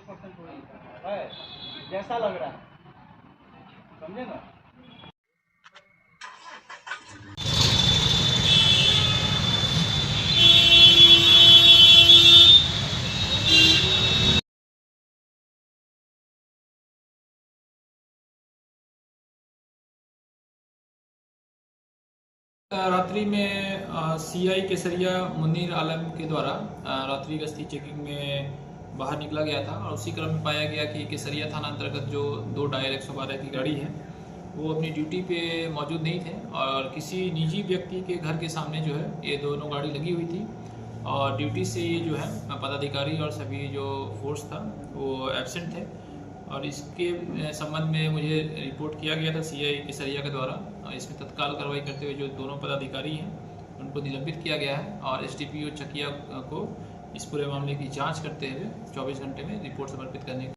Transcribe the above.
100% हुई है, जैसा लग रहा है, समझे ना। रात्रि में सीआई केसरिया मुनीर आलम के द्वारा रात्रि गश्ती चेकिंग में बाहर निकला गया था और उसी क्रम में पाया गया कि केसरिया थाना अंतर्गत जो 2 डायल 112 की गाड़ी है वो अपनी ड्यूटी पे मौजूद नहीं थे और किसी निजी व्यक्ति के घर के सामने जो है ये दोनों गाड़ी लगी हुई थी और ड्यूटी से ये जो है पदाधिकारी और सभी जो फोर्स था वो एब्सेंट थे और इसके संबंध में मुझे रिपोर्ट किया गया था सीआई केसरिया के द्वारा और इसमें तत्काल कार्रवाई करते हुए जो दोनों पदाधिकारी हैं उनको निलंबित किया गया है और एसडीपीओ चकिया को इस पूरे मामले की जांच करते हुए 24 घंटे में रिपोर्ट समर्पित करने